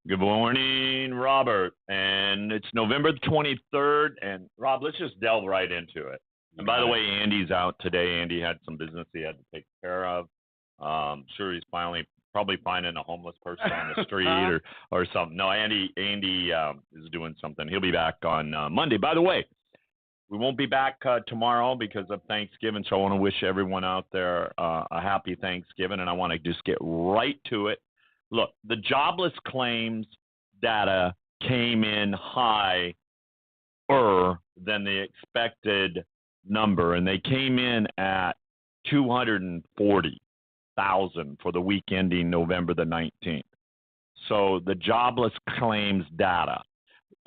Good morning, Robert. And it's November the 23rd. And Rob, let's just delve right into it. You And by the got it. way, Andy's out today. Andy had some business he had to take care of. Sure, he's probably finding a homeless person on the street or something. No, Andy is doing something. He'll be back on Monday. By the way, we won't be back tomorrow because of Thanksgiving. So I want to wish everyone out there a happy Thanksgiving, and I want to just get right to it. Look, the jobless claims data came in higher than the expected number, and they came in at 240,000 for the week ending November the 19th. So the jobless claims data.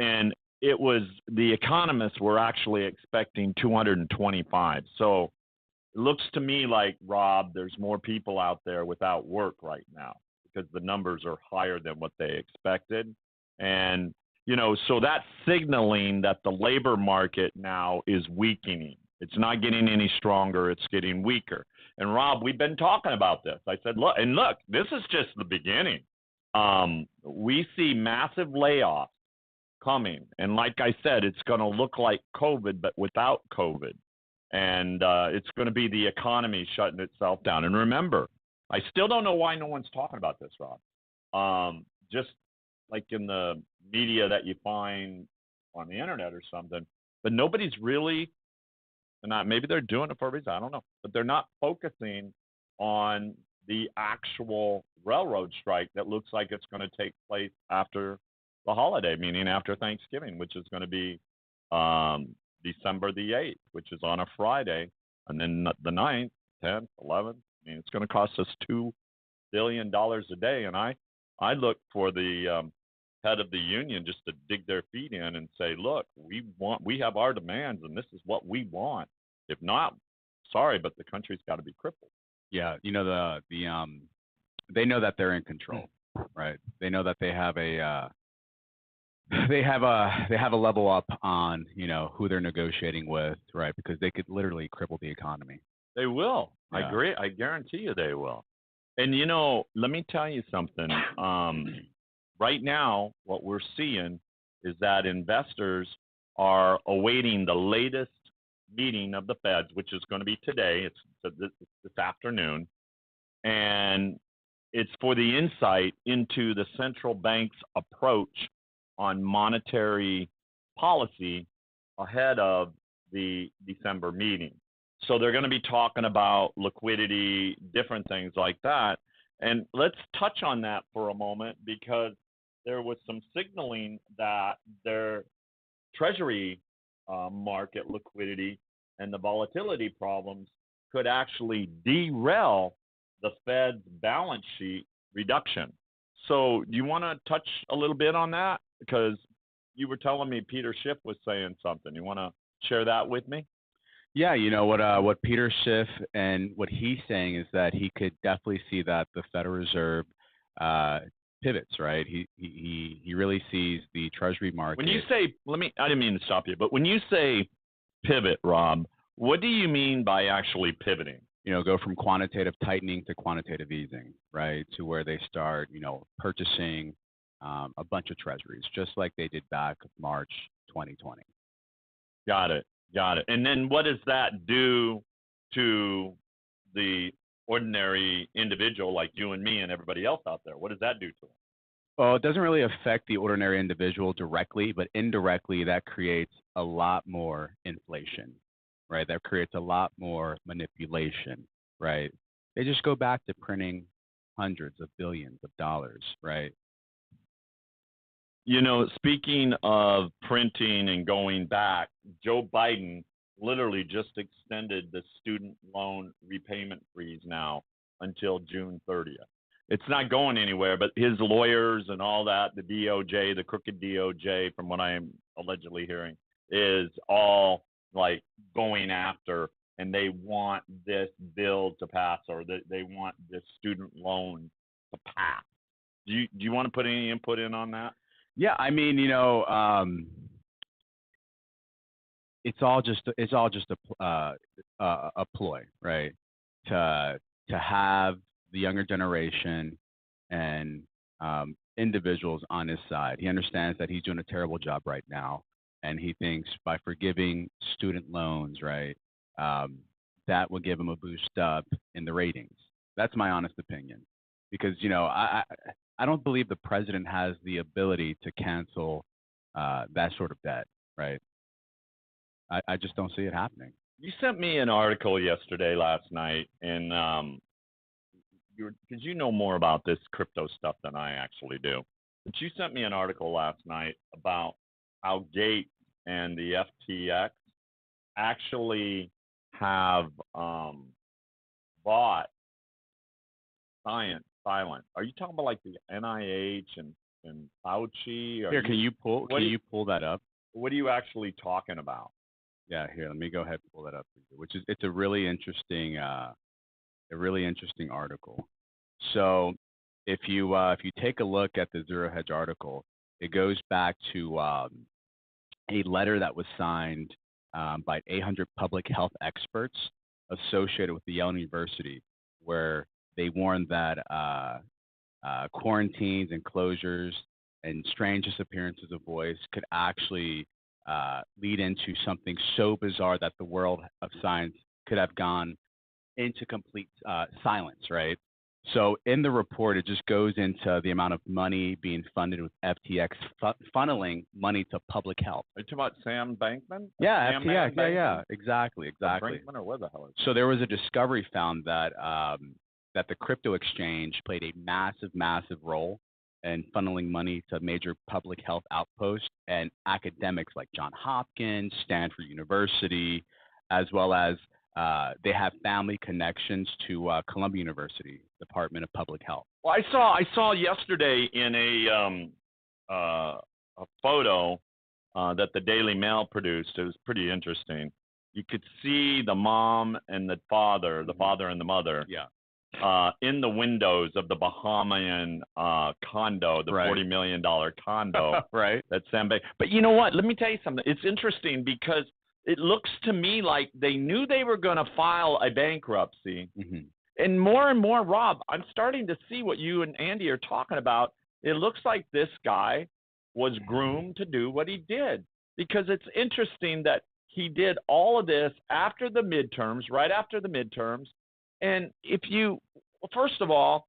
And it was the economists were actually expecting 225. So it looks to me like, Rob, there's more people out there without work right now because the numbers are higher than what they expected. And, so that's signaling that the labor market now is weakening. It's not getting any stronger, it's getting weaker. And Rob, we've been talking about this. I said, look, this is just the beginning. We see massive layoffs coming. And like I said, it's going to look like COVID, but without COVID. And it's going to be the economy shutting itself down. And remember, I still don't know why no one's talking about this, Rob. Just like in the media that you find on the internet or something, but nobody's really, maybe they're doing it for a reason, I don't know, but they're not focusing on the actual railroad strike that looks like it's going to take place after the holiday, meaning after Thanksgiving, which is going to be December the 8th, which is on a Friday, and then the 9th, 10th, 11th. I mean, it's going to cost us $2 billion a day, and I look for the head of the union just to dig their feet in and say, look, we have our demands, and this is what we want. If not, sorry, but the country's got to be crippled. Yeah, they know that they're in control, right? They know that they have a level up on who they're negotiating with, right? Because they could literally cripple the economy. They will. Yeah. I agree. I guarantee you they will. And let me tell you something. Right now, what we're seeing is that investors are awaiting the latest meeting of the Feds, which is going to be today. It's this afternoon, and it's for the insight into the central bank's approach on monetary policy ahead of the December meeting. So they're going to be talking about liquidity, different things like that. And let's touch on that for a moment because there was some signaling that their treasury market liquidity and the volatility problems could actually derail the Fed's balance sheet reduction. So do you want to touch a little bit on that? Because you were telling me Peter Schiff was saying something. You want to share that with me? Yeah, what Peter Schiff and what he's saying is that he could definitely see that the Federal Reserve pivots, right? He really sees the Treasury market. When you say, I didn't mean to stop you, but when you say pivot, Rob, what do you mean by actually pivoting? Go from quantitative tightening to quantitative easing, right? To where they start, purchasing a bunch of treasuries, just like they did back March 2020. Got it. And then what does that do to the ordinary individual like you and me and everybody else out there? What does that do to them? Well, it doesn't really affect the ordinary individual directly, but indirectly that creates a lot more inflation, right? That creates a lot more manipulation, right? They just go back to printing hundreds of billions of dollars, right? Speaking of printing and going back, Joe Biden literally just extended the student loan repayment freeze now until June 30th. It's not going anywhere, but his lawyers and all that, the DOJ, the crooked DOJ, from what I'm allegedly hearing, is all like going after, and they want this bill to pass, or they want this student loan to pass. Do you want to put any input in on that? Yeah, I mean, it's all just a ploy, right? To have the younger generation and individuals on his side. He understands that he's doing a terrible job right now, and he thinks by forgiving student loans, right, that will give him a boost up in the ratings. That's my honest opinion, because I don't believe the president has the ability to cancel that sort of debt, right? I just don't see it happening. You sent me an article last night, and because you know more about this crypto stuff than I actually do. But you sent me an article last night about how Gates and the FTX actually have bought silent. Are you talking about like the NIH and Fauci? Here, can you pull that up? What are you actually talking about? Yeah, here, let me go ahead and pull that up for you. It's a really interesting article. So if you take a look at the Zero Hedge article, it goes back to a letter that was signed by 800 public health experts associated with the Yale University, where they warned that quarantines and closures and strange disappearances of boys could actually lead into something so bizarre that the world of science could have gone into complete silence, right? So in the report, it just goes into the amount of money being funded with FTX funneling money to public health. Are you talking about Sam Bankman? Yeah, Sam FTX. Bankman? Yeah, exactly. Bankman, or where the hell is it? So there was a discovery found that that the crypto exchange played a massive role in funneling money to major public health outposts and academics like Johns Hopkins, Stanford University, as well as they have family connections to Columbia University, Department of Public Health. Well, I saw yesterday in a photo that the Daily Mail produced. It was pretty interesting. You could see the mom and the father and the mother, in the windows of the Bahamian condo, the $40 million condo, right? That's Sam Bankman. But you know what? Let me tell you something. It's interesting because it looks to me like they knew they were going to file a bankruptcy. Mm-hmm. And more, Rob, I'm starting to see what you and Andy are talking about. It looks like this guy was groomed to do what he did, because it's interesting that he did all of this after the midterms, right after the midterms. And first of all,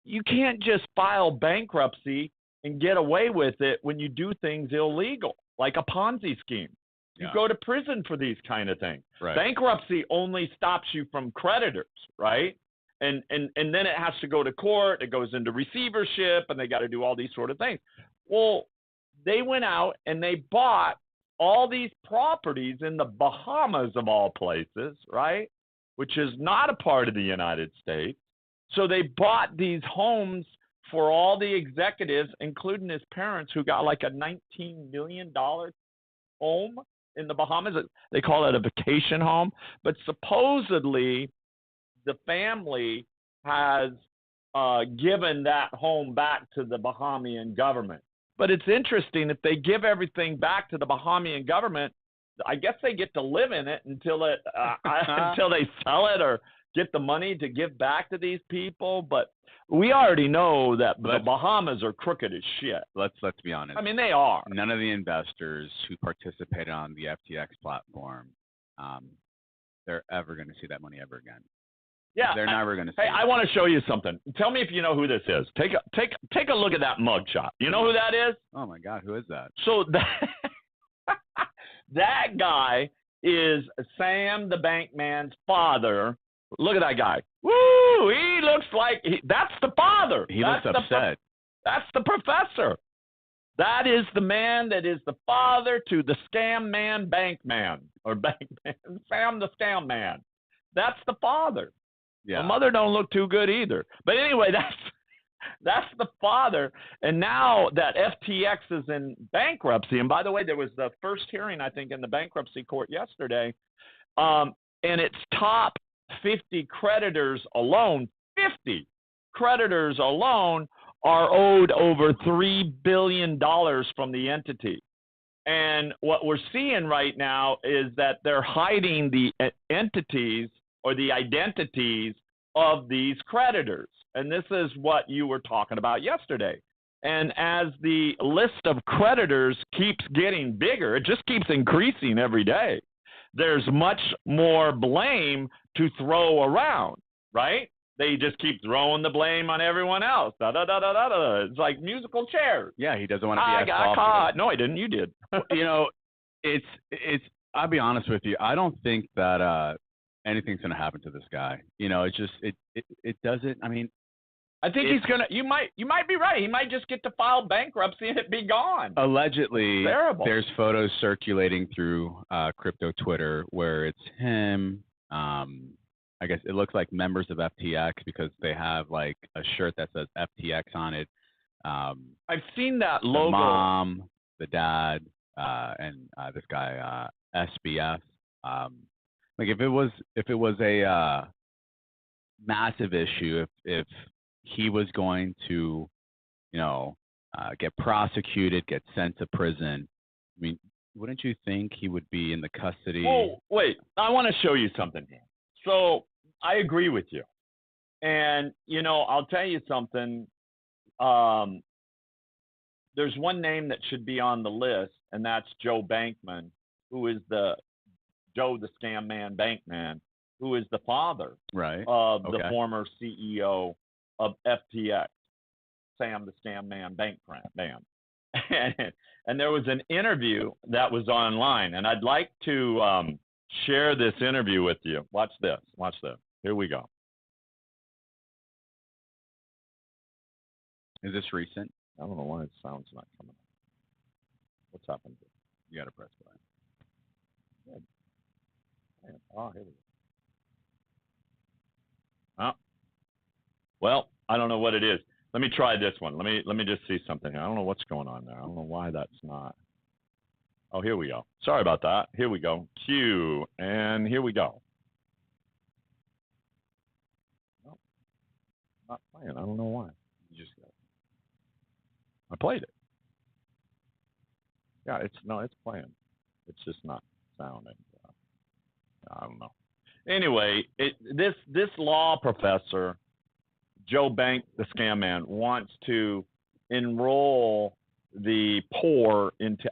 you can't just file bankruptcy and get away with it when you do things illegal, like a Ponzi scheme. You go to prison for these kind of things. Right. Bankruptcy only stops you from creditors, right? And then it has to go to court. It goes into receivership, and they got to do all these sort of things. Well, they went out and they bought all these properties in the Bahamas, of all places, right? Which is not a part of the United States. So they bought these homes for all the executives, including his parents, who got like a $19 million home in the Bahamas. They call it a vacation home. But supposedly the family has given that home back to the Bahamian government. But it's interesting, if they give everything back to the Bahamian government, I guess they get to live in it until until they sell it or get the money to give back to these people. But we already know that the Bahamas are crooked as shit. Let's be honest. I mean, they are. None of the investors who participated on the FTX platform, they're ever going to see that money ever again. Yeah, they're never going to see. Hey, I want to show you something. Tell me if you know who this is. Take a look at that mugshot. You know who that is? Oh my God, who is that? So that guy is Sam the Bankman's father. Look at that guy. Woo! He looks like that's the father. He looks upset. That's the professor. That is the man that is the father to the scam man, Bankman, or Bankman, Sam the scam man. That's the father. Yeah. The mother don't look too good either. But anyway, that's the father. And now that FTX is in bankruptcy, and by the way, there was the first hearing, I think, in the bankruptcy court yesterday, and its top 50 creditors alone, 50 creditors alone, are owed over $3 billion from the entity. And what we're seeing right now is that they're hiding the entities or the identities of these creditors. And this is what you were talking about yesterday. And as the list of creditors keeps getting bigger, it just keeps increasing every day. There's much more blame to throw around, right? They just keep throwing the blame on everyone else. Da, da, da, da, da, da. It's like musical chairs. Yeah, he doesn't want to be I as got soft. caught. No, I didn't. You did. It's. I'll be honest with you. I don't think that anything's going to happen to this guy. It just it doesn't. I mean, I think he's gonna. You might be right. He might just get to file bankruptcy and it be gone. Allegedly, terrible. There's photos circulating through crypto Twitter where it's him. I guess it looks like members of FTX because they have like a shirt that says FTX on it. I've seen that logo. The mom, the dad, and this guy SBF. Like if it was a massive issue, if he was going to, get prosecuted, get sent to prison, I mean, wouldn't you think he would be in the custody? Oh, wait. I want to show you something here. So I agree with you. And, I'll tell you something. There's one name that should be on the list, and that's Joe Bankman, who is Joe the Scam Man Bankman, who is the father of the former CEO of FTX, Sam the Scam Man Bankman. And there was an interview that was online, and I'd like to share this interview with you. Watch this. Here we go. Is this recent? I don't know why the sound's not coming up. What's happened? You got to press play. Oh, here we go. Oh. Well, I don't know what it is. Let me try this one. Let me just see something. I don't know what's going on there. I don't know why that's not. Oh, here we go. Sorry about that. Here we go. Cue, and here we go. No, not playing. I don't know why. You just got it. I played it. Yeah, it's playing. It's just not sounding. I don't know. Anyway, this law professor, Joe Bank, the Scam Man, wants to enroll the poor into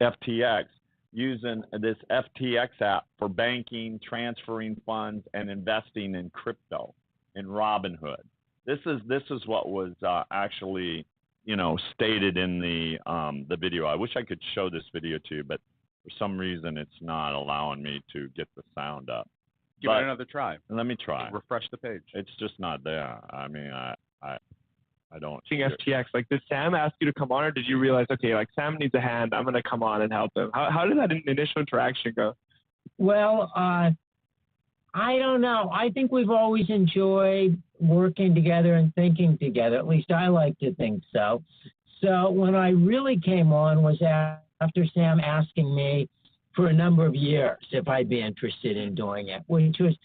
FTX using this FTX app for banking, transferring funds, and investing in crypto, in Robinhood. This is what was actually stated in the video. I wish I could show this video to you, but for some reason it's not allowing me to get the sound up. Give it another try. Let me try. Refresh the page. It's just not there. I mean, I don't. FTX, like, did Sam ask you to come on, or did you realize, okay, like, Sam needs a hand, I'm going to come on and help him? How did that initial interaction go? Well, I don't know. I think we've always enjoyed working together and thinking together. At least I like to think so. So when I really came on was after Sam asking me for a number of years if I'd be interested in doing it, which was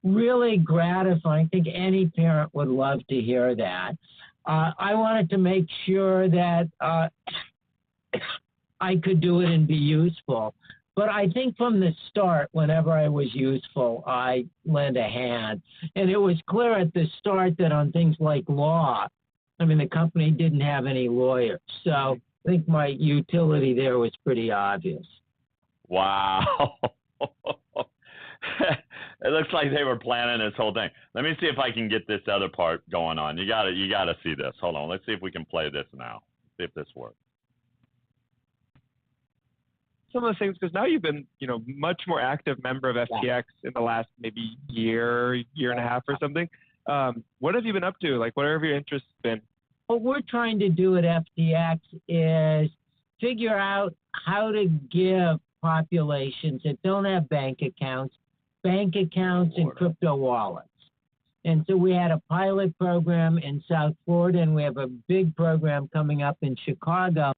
really gratifying. I think any parent would love to hear that. I wanted to make sure that I could do it and be useful. But I think from the start, whenever I was useful, I lent a hand. And it was clear at the start that on things like law, I mean, the company didn't have any lawyers. So I think my utility there was pretty obvious. Wow. It looks like they were planning this whole thing. Let me see if I can get this other part going on. You gotta see this. Hold on. Let's see if we can play this now. See if this works. Some of the things, because now you've been, much more active member of FTX in the last maybe year and a half or something. What have you been up to? Like, what have your interests been? What we're trying to do at FTX is figure out how to give populations that don't have bank accounts and crypto wallets. And so we had a pilot program in South Florida, and we have a big program coming up in Chicago.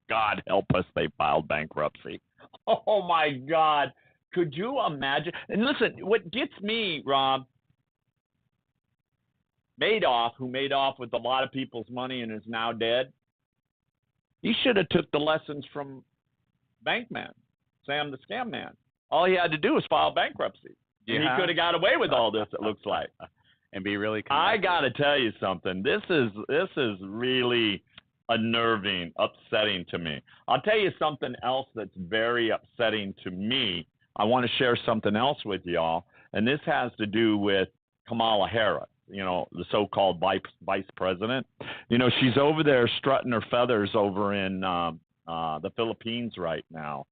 God help us, they filed bankruptcy. Oh, my God. Could you imagine? And listen, what gets me, Rob, Madoff, who made off with a lot of people's money and is now dead, he should have took the lessons from Bankman, Sam the Scam Man. All he had to do was file bankruptcy. And he could have got away with all this, it looks like. and be really connected. I got to tell you something. This is really unnerving, upsetting to me. I'll tell you something else that's very upsetting to me. I want to share something else with y'all, and this has to do with Kamala Harris, the so-called vice president. She's over there strutting her feathers over in the Philippines right now.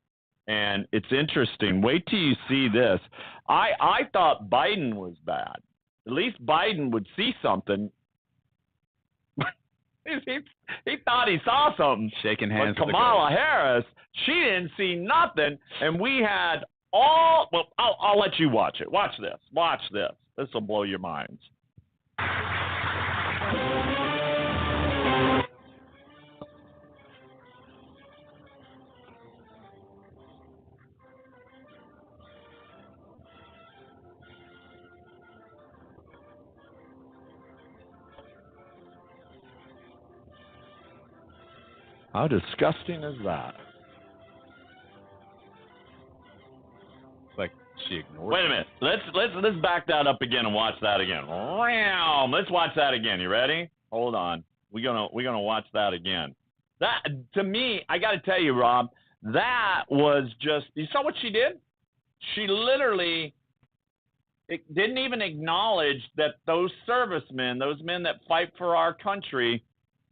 And it's interesting. Wait till you see this. I thought Biden was bad. At least Biden would see something. he thought he saw something. Shaking hands. But Kamala Harris, she didn't see nothing. And we had all. Well, I'll let you watch it. Watch this. Watch this. This will blow your minds. How disgusting is that? Like she ignored. Wait a minute. Let's back that up again and watch that again. Let's watch that again. You ready? Hold on. We're gonna watch that again. That, to me, I got to tell you, Rob, that was just. You saw what she did? She literally didn't even acknowledge that those servicemen, those men that fight for our country,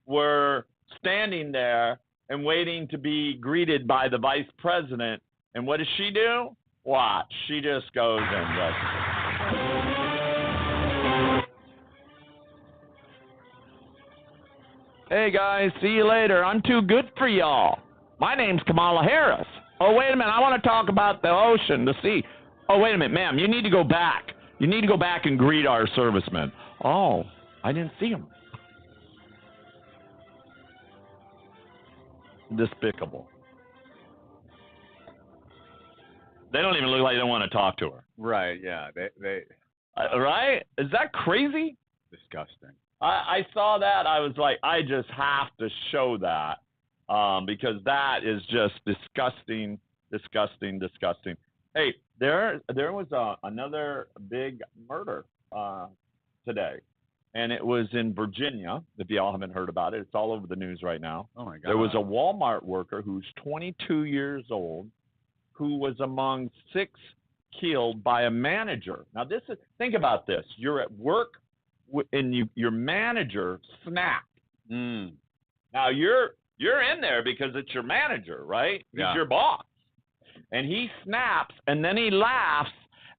were standing there and waiting to be greeted by the vice president. And what does she do? Watch. She just goes and just. Hey guys, see you later. I'm too good for y'all. My name's Kamala Harris. Oh, wait a minute. I want to talk about the ocean, the sea. Oh, wait a minute, ma'am. You need to go back. You need to go back and greet our servicemen. Oh, I didn't see them. Despicable. They don't even look like they want to talk to her. Right? Yeah. They. Right? Is that crazy? Disgusting. I saw that. I was like, I just have to show that because that is just disgusting, disgusting, disgusting. Hey, there was another big murder today. And it was in Virginia, if y'all haven't heard about it. It's all over the news right now. Oh, my God. There was a Walmart worker who's 22 years old who was among 6 killed by a manager. Now, think about this. You're at work, and your manager snapped. Now, you're in there because it's your manager, right? He's your boss. And he snaps, and then he laughs,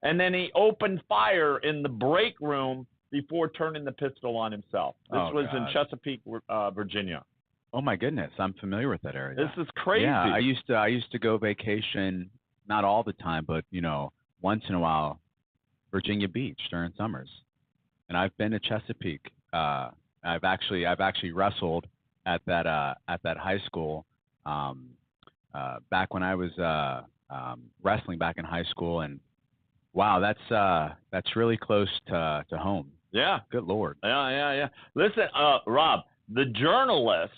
and then he opened fire in the break room before turning the pistol on himself. This was in Chesapeake, Virginia. Oh my goodness, I'm familiar with that area. This is crazy. Yeah, I used to go vacation, not all the time, but once in a while, Virginia Beach during summers. And I've been to Chesapeake. I've actually wrestled at that high school back when I was wrestling back in high school, and wow, that's really close to home. Yeah. Good Lord. Yeah. Listen, Rob, the journalists,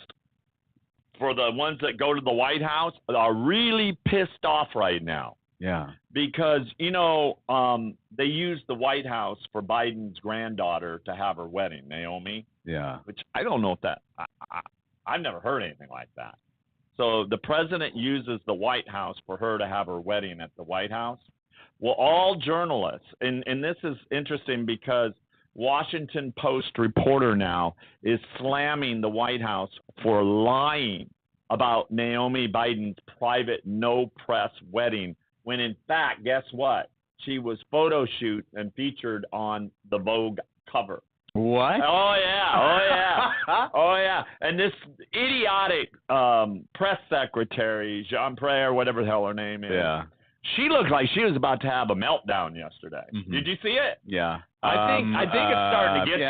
for the ones that go to the White House, are really pissed off right now. Yeah. Because, they used the White House for Biden's granddaughter to have her wedding, Naomi. Yeah. Which I don't know if that I've never heard anything like that. So the president uses the White House for her to have her wedding at the White House. Well, all journalists, and this is interesting because Washington Post reporter now is slamming the White House for lying about Naomi Biden's private no-press wedding, when in fact, guess what? She was photo shoot and featured on the Vogue cover. What? Oh, yeah. Oh, yeah. And this idiotic press secretary, Jean-Pierre, whatever the hell her name is. Yeah. She looked like she was about to have a meltdown yesterday. Mm-hmm. Did you see it? Yeah. I think it's starting to get to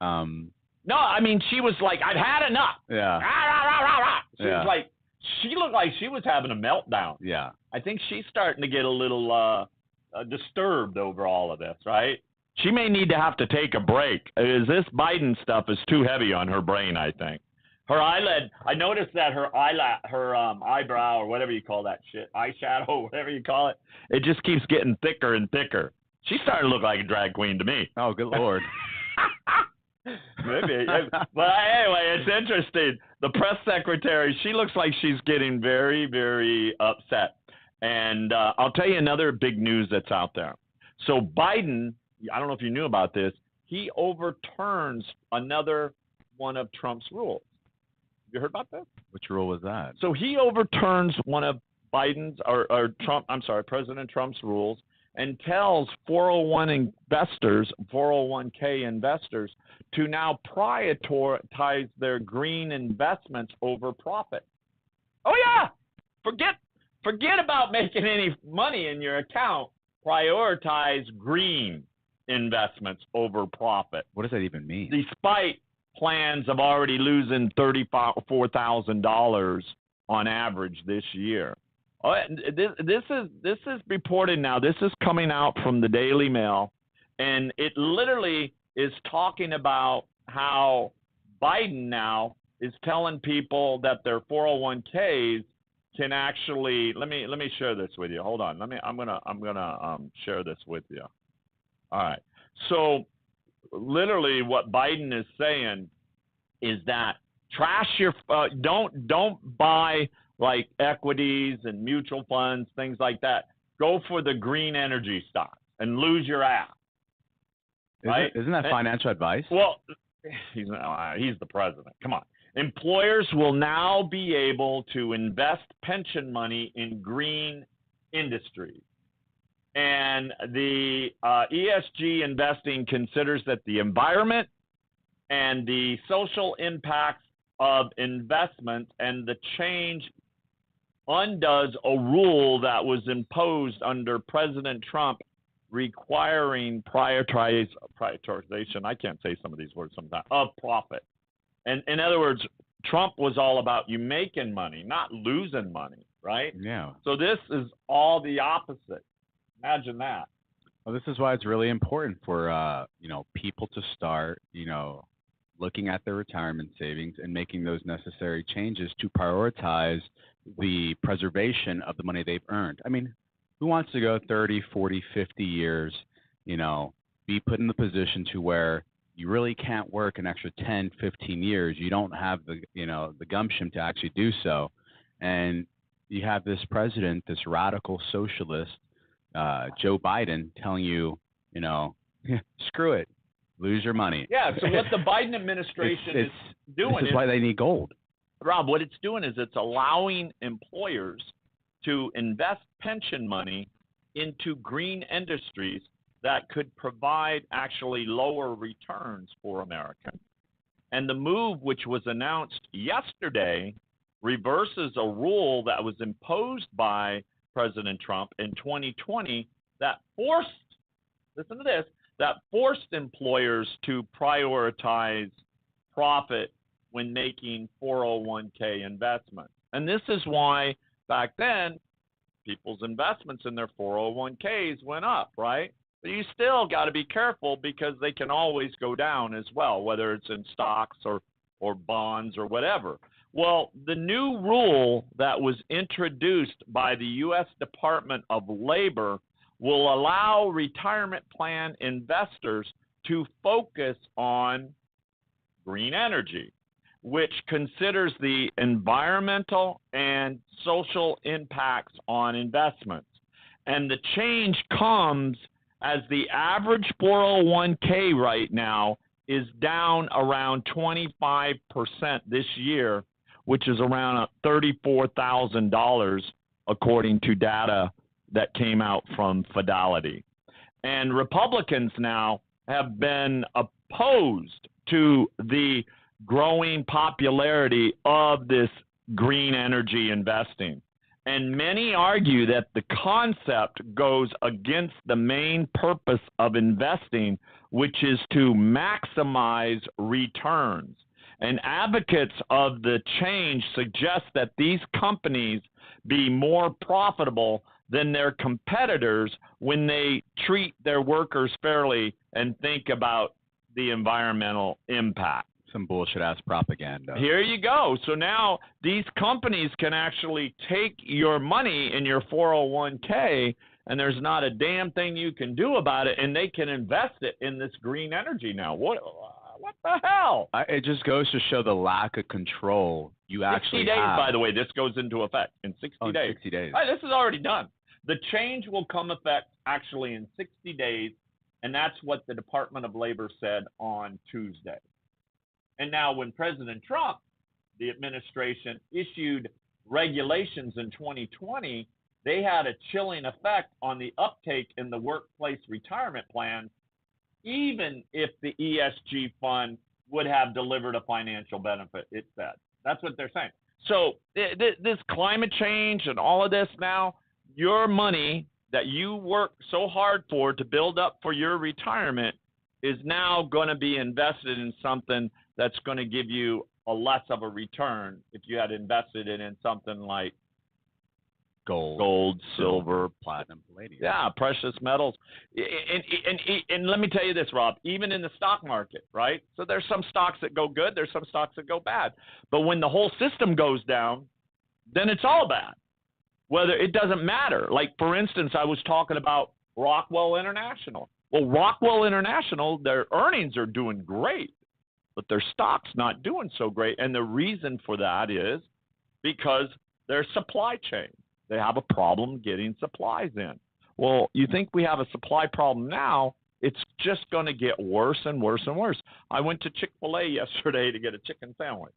her. No, I mean, she was like, I've had enough. Yeah. She was like, she looked like she was having a meltdown. Yeah. I think she's starting to get a little disturbed over all of this, right? She may need to have to take a break. This Biden stuff is too heavy on her brain, I think. Her eyelid, I noticed that her eyebrow or whatever you call that shit, eyeshadow, whatever you call it, it just keeps getting thicker and thicker. She's starting to look like a drag queen to me. Oh, good Lord. Maybe. But anyway, it's interesting. The press secretary, she looks like she's getting very, very upset. And I'll tell you another big news that's out there. So Biden, I don't know if you knew about this, he overturns another one of Trump's rules. You heard about this? Which rule was that? So he overturns one of Biden's President Trump's rules and tells 401k investors to now prioritize their green investments over profit. Oh yeah, forget about making any money in your account. Prioritize green investments over profit. What does that even mean? Despite plans of already losing $34,000 on average this year. This is reported now. This is coming out from the Daily Mail, and it literally is talking about how Biden now is telling people that their 401ks can actually. Let me share this with you. Hold on. I'm gonna share this with you. All right. So literally, what Biden is saying is that trash your don't buy like equities and mutual funds, things like that. Go for the green energy stocks and lose your ass. Right? Isn't that financial advice? Well, he's the president. Come on. Employers will now be able to invest pension money in green industries. And the ESG investing considers that the environment and the social impacts of investments and the change undoes a rule that was imposed under President Trump requiring prioritization, I can't say some of these words sometimes, of profit. And in other words, Trump was all about you making money, not losing money, right? Yeah. So this is all the opposite. Imagine that. Well, this is why it's really important for people to start, looking at their retirement savings and making those necessary changes to prioritize the preservation of the money they've earned. I mean, who wants to go 30, 40, 50 years, be put in the position to where you really can't work an extra 10, 15 years. You don't have the gumption to actually do so. And you have this president, this radical socialist, Joe Biden, telling you, screw it, lose your money. Yeah, so what the Biden administration is doing this is why they need gold. Rob, what it's doing is it's allowing employers to invest pension money into green industries that could provide actually lower returns for Americans. And the move, which was announced yesterday, reverses a rule that was imposed by President Trump in 2020 that forced, listen to this, that forced employers to prioritize profit when making 401k investments. And this is why back then people's investments in their 401ks went up, right? But you still got to be careful because they can always go down as well, whether it's in stocks or bonds or whatever. Well, the new rule that was introduced by the U.S. Department of Labor will allow retirement plan investors to focus on green energy, which considers the environmental and social impacts on investments. And the change comes as the average 401k right now is down around 25% this year, which is around $34,000 according to data that came out from Fidelity. And Republicans now have been opposed to the growing popularity of this green energy investing. And many argue that the concept goes against the main purpose of investing, which is to maximize returns. And advocates of the change suggest that these companies be more profitable than their competitors when they treat their workers fairly and think about the environmental impact. Some bullshit-ass propaganda. Here you go. So now these companies can actually take your money in your 401k and there's not a damn thing you can do about it, and they can invest it in this green energy now. What the hell? It just goes to show the lack of control you 60 actually days, have. by the way, this goes into effect in 60 days. 60 days. All right, this is already done. The change will come effect actually in 60 days, and that's what the Department of Labor said on Tuesday. And now when President Trump, the administration, issued regulations in 2020, they had a chilling effect on the uptake in the workplace retirement plans, even if the ESG fund would have delivered a financial benefit, it said. That's what they're saying. So this climate change and all of this now, your money that you work so hard for to build up for your retirement is now going to be invested in something that's going to give you a less of a return if you had invested it in something like gold, silver, platinum, palladium. Yeah, precious metals. And let me tell you this, Rob, even in the stock market, right? So there's some stocks that go good, there's some stocks that go bad. But when the whole system goes down, then it's all bad. Whether it doesn't matter. Like, for instance, I was talking about Rockwell International. Well, Rockwell International, their earnings are doing great, but their stock's not doing so great. And the reason for that is because their supply chain. They have a problem getting supplies in. Well, you think we have a supply problem now, it's just going to get worse and worse and worse. I went to Chick-fil-A yesterday to get a chicken sandwich.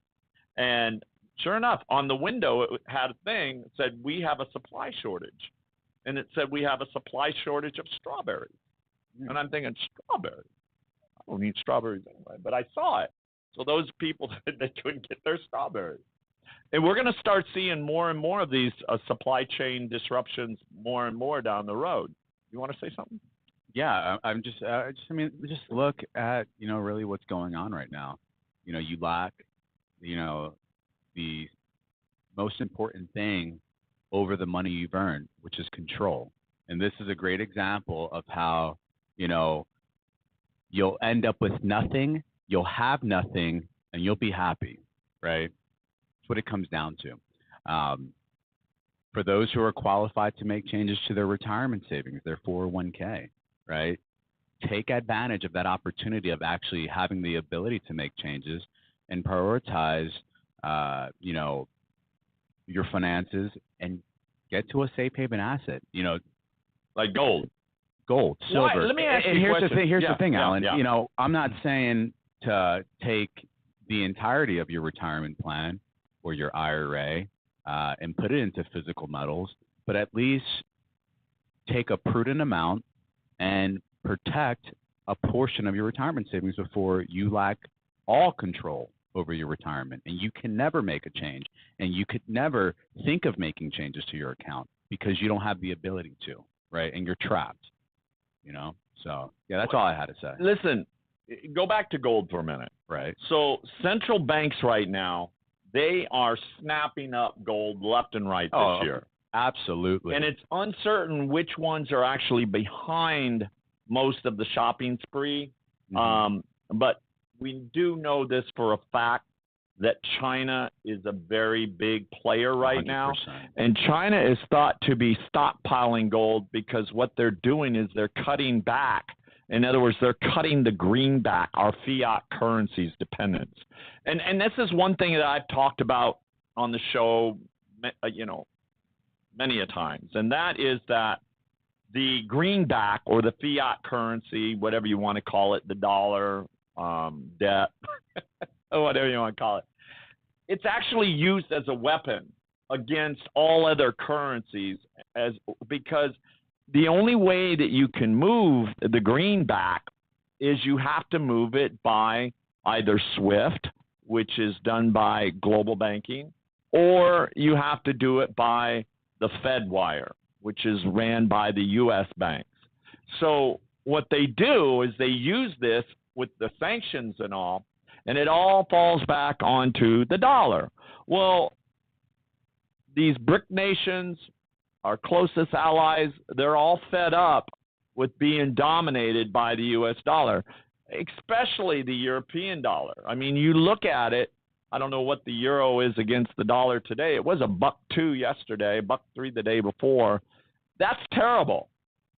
And sure enough, on the window, it had a thing that said, we have a supply shortage. And it said, we have a supply shortage of strawberries. And I'm thinking, strawberries? I don't need strawberries anyway. But I saw it. So those people, they couldn't get their strawberries. And we're going to start seeing more and more of these supply chain disruptions more and more down the road. You want to say something? Yeah, I'm just just look at, really what's going on right now. You lack, the most important thing over the money you've earned, which is control. And this is a great example of how, you'll end up with nothing, you'll have nothing, and you'll be happy, right? What it comes down to. For those who are qualified to make changes to their retirement savings, their 401k, right? Take advantage of that opportunity of actually having the ability to make changes and prioritize, your finances and get to a safe haven asset, like gold, silver. Let me ask you a question. Here's the thing, Alan. Yeah. I'm not saying to take the entirety of your retirement plan or your IRA and put it into physical metals, but at least take a prudent amount and protect a portion of your retirement savings before you lack all control over your retirement. And you can never make a change, and you could never think of making changes to your account because you don't have the ability to, right? And you're trapped, So, yeah, that's all I had to say. Listen, go back to gold for a minute. Right. So central banks right now, they are snapping up gold left and right this year. Absolutely. And it's uncertain which ones are actually behind most of the shopping spree. But we do know this for a fact that China is a very big player right 100%. Now. And China is thought to be stockpiling gold because what they're doing is they're cutting back. In other words, they're cutting the greenback, our fiat currency's dependence. And this is one thing that I've talked about on the show, many a times, and that is that the greenback or the fiat currency, whatever you want to call it, the dollar, debt, whatever you want to call it, it's actually used as a weapon against all other currencies because the only way that you can move the greenback is you have to move it by either SWIFT, which is done by global banking, or you have to do it by the Fed wire, which is ran by the U.S. banks. So what they do is they use this with the sanctions and all, and it all falls back onto the dollar. Well, these BRIC nations, our closest allies, they're all fed up with being dominated by the U.S. dollar, especially the European dollar. I mean, you look at it, I don't know what the euro is against the dollar today. It was $1.02 yesterday, $1.03 the day before. That's terrible.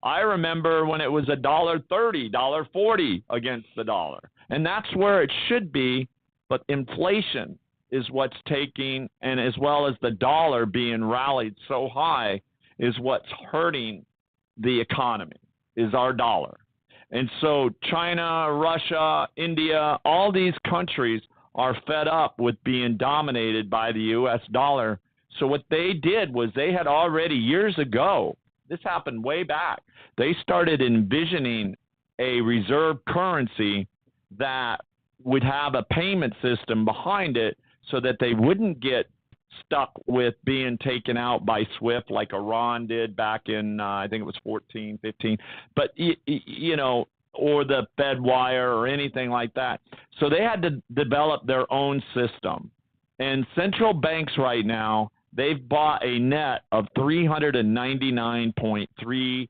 I remember when it was $1.30, $1.40 against the dollar. And that's where it should be, but inflation is what's taking, and as well as the dollar being rallied so high, is what's hurting the economy, is our dollar. And so China, Russia, India, all these countries are fed up with being dominated by the U.S. dollar. So what they did was they had already years ago, this happened way back, they started envisioning a reserve currency that would have a payment system behind it so that they wouldn't get stuck with being taken out by SWIFT like Iran did back in, I think it was 14, 15, but, you know, or the Fedwire or anything like that. So they had to develop their own system. And central banks right now, they've bought a net of 399.3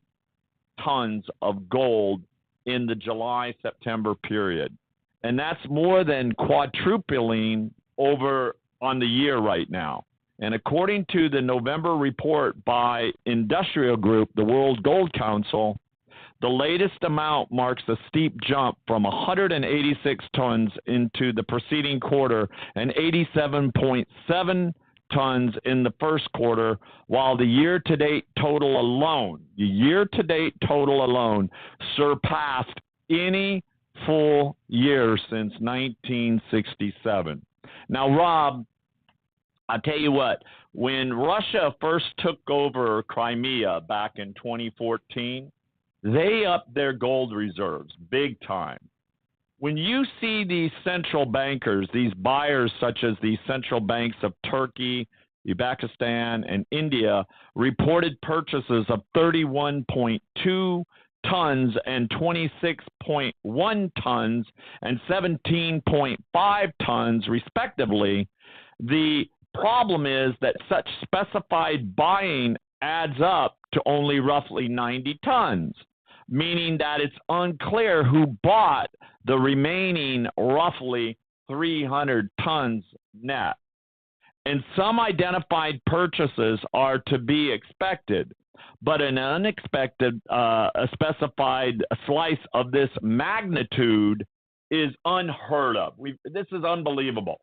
tons of gold in the July-September period. And that's more than quadrupling over on the year right now. And according to the November report by Industrial Group, the World Gold Council, the latest amount marks a steep jump from 186 tons into the preceding quarter and 87.7 tons in the first quarter, while the year-to-date total alone, surpassed any full year since 1967. Now, Rob, I'll tell you what, when Russia first took over Crimea back in 2014, they upped their gold reserves big time. When you see these central bankers, these buyers such as the central banks of Turkey, Uzbekistan, and India reported purchases of 31.2 tons and 26.1 tons and 17.5 tons, respectively, the problem is that such specified buying adds up to only roughly 90 tons, meaning that it's unclear who bought the remaining roughly 300 tons net. And some identified purchases are to be expected, but an unexpected specified slice of this magnitude is unheard of. This is unbelievable.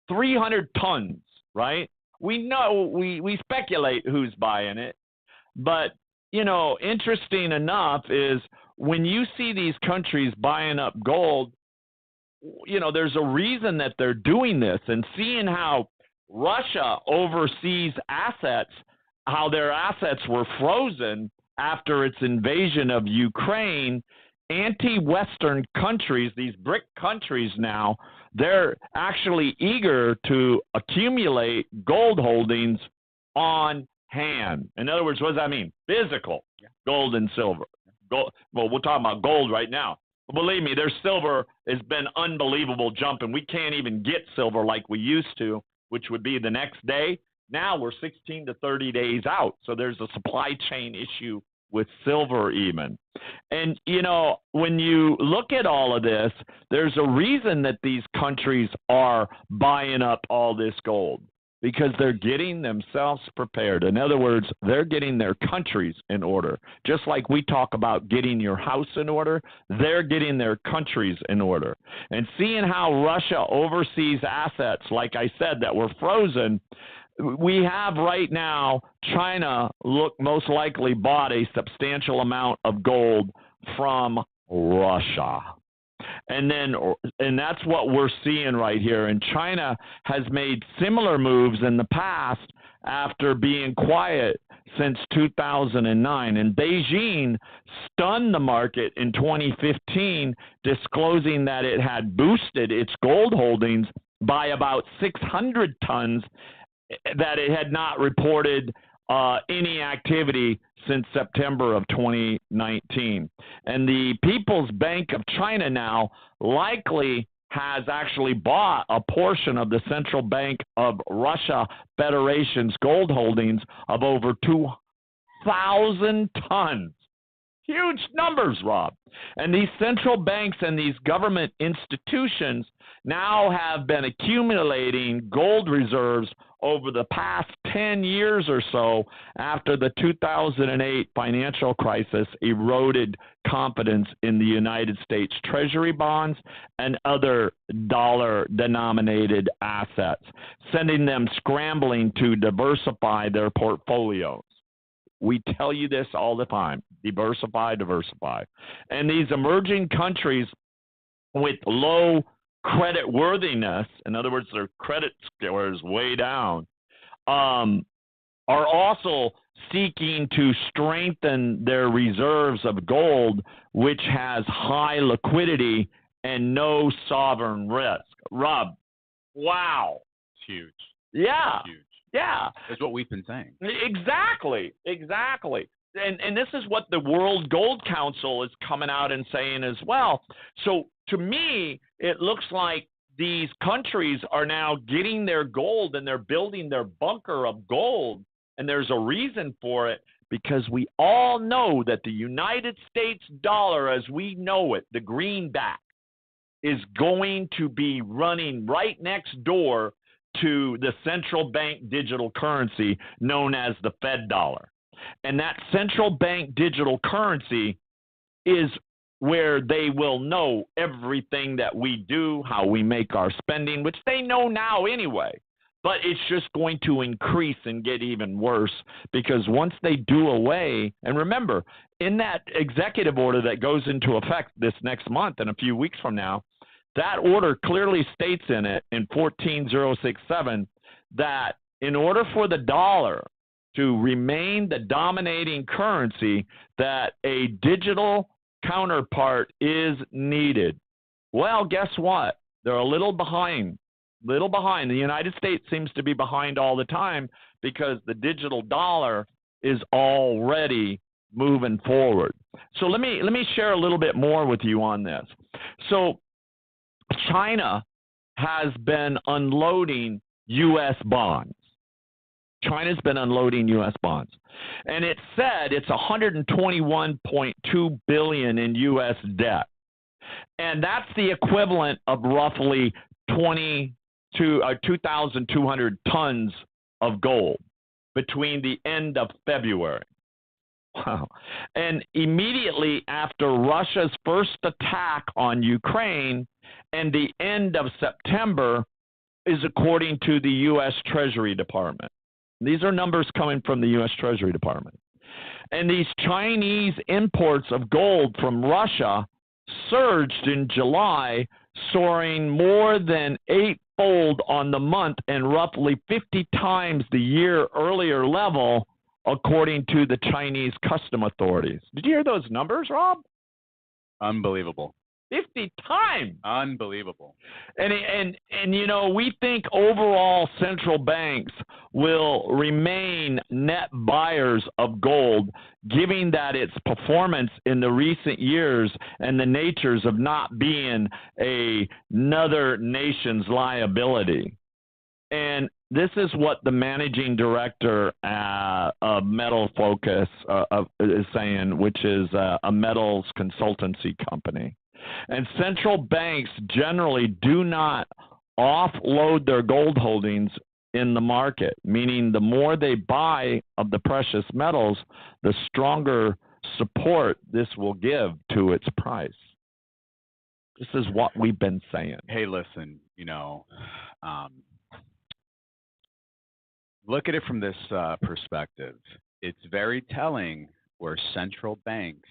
300 tons, right? We know, we speculate who's buying it, but, you know, interesting enough is when you see these countries buying up gold, you know, there's a reason that they're doing this, and seeing how Russia oversees assets, how their assets were frozen after its invasion of Ukraine, anti-Western countries, these BRIC countries now, they're actually eager to accumulate gold holdings on hand. In other words, what does that mean? Physical gold and silver. Gold, well, we're talking about gold right now. But believe me, their silver has been unbelievable jumping. We can't even get silver like we used to, which would be the next day. Now we're 16 to 30 days out. So there's a supply chain issue with silver even. And, you know, when you look at all of this, there's a reason that these countries are buying up all this gold, because they're getting themselves prepared. In other words, they're getting their countries in order. Just like we talk about getting your house in order, they're getting their countries in order. And seeing how Russia oversees assets, like I said, that were frozen, we have right now China most likely bought a substantial amount of gold from Russia. And that's what we're seeing right here. And China has made similar moves in the past after being quiet since 2009. And Beijing stunned the market in 2015, disclosing that it had boosted its gold holdings by about 600 tons, that it had not reported any activity since September of 2019. And the People's Bank of China now likely has actually bought a portion of the Central Bank of Russia Federation's gold holdings of over 2,000 tons. Huge numbers, Rob. And these central banks and these government institutions now have been accumulating gold reserves over the past 10 years or so after the 2008 financial crisis eroded confidence in the United States Treasury bonds and other dollar-denominated assets, sending them scrambling to diversify their portfolios. We tell you this all the time: diversify, diversify. And these emerging countries with low credit worthiness, in other words, their credit score is way down, are also seeking to strengthen their reserves of gold, which has high liquidity and no sovereign risk. Rob, wow. It's huge. Yeah. It's huge. Yeah. That's what we've been saying. Exactly. And this is what the World Gold Council is coming out and saying as well. So to me, it looks like these countries are now getting their gold and they're building their bunker of gold. And there's a reason for it, because we all know that the United States dollar, as we know it, the greenback, is going to be running right next door to the central bank digital currency known as the Fed dollar. And that central bank digital currency is where they will know everything that we do, how we make our spending, which they know now anyway. But it's just going to increase and get even worse, because once they do away, and remember, in that executive order that goes into effect this next month and a few weeks from now, that order clearly states in it, in 14067, that in order for the dollar to remain the dominating currency, that a digital counterpart is needed. Well, guess what? They're a little behind. The United States seems to be behind all the time, because the digital dollar is already moving forward. So let me share a little bit more with you on this. So China has been unloading U.S. bonds. China's been unloading U.S. bonds. And it said it's $121.2 billion in U.S. debt. And that's the equivalent of roughly 2,200 tons of gold between the end of February. Wow. And immediately after Russia's first attack on Ukraine and the end of September, is according to the U.S. Treasury Department. These are numbers coming from the U.S. Treasury Department. And these Chinese imports of gold from Russia surged in July, soaring more than eightfold on the month and roughly 50 times the year earlier level, according to the Chinese custom authorities. Did you hear those numbers, Rob? Unbelievable. 50 times. Unbelievable. And you know, we think overall central banks will remain net buyers of gold, given that its performance in the recent years and the natures of not being another nation's liability. And this is what the managing director of Metal Focus is saying, which is a metals consultancy company. And central banks generally do not offload their gold holdings in the market, meaning the more they buy of the precious metals, the stronger support this will give to its price. This is what we've been saying. Hey, listen, look at it from this perspective. It's very telling where central banks'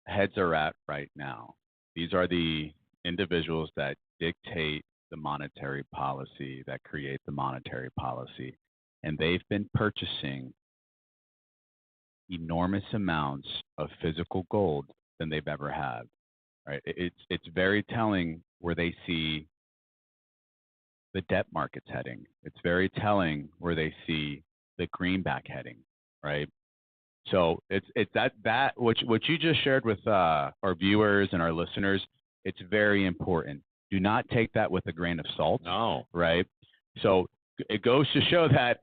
heads are at right now. These are the individuals that dictate the monetary policy, that create the monetary policy. And they've been purchasing enormous amounts of physical gold than they've ever had. Right? It's very telling where they see the debt markets heading. It's very telling where they see the greenback heading, right? So it's that what you just shared with our viewers and our listeners. It's very important. Do not take that with a grain of salt. No. Right. So it goes to show that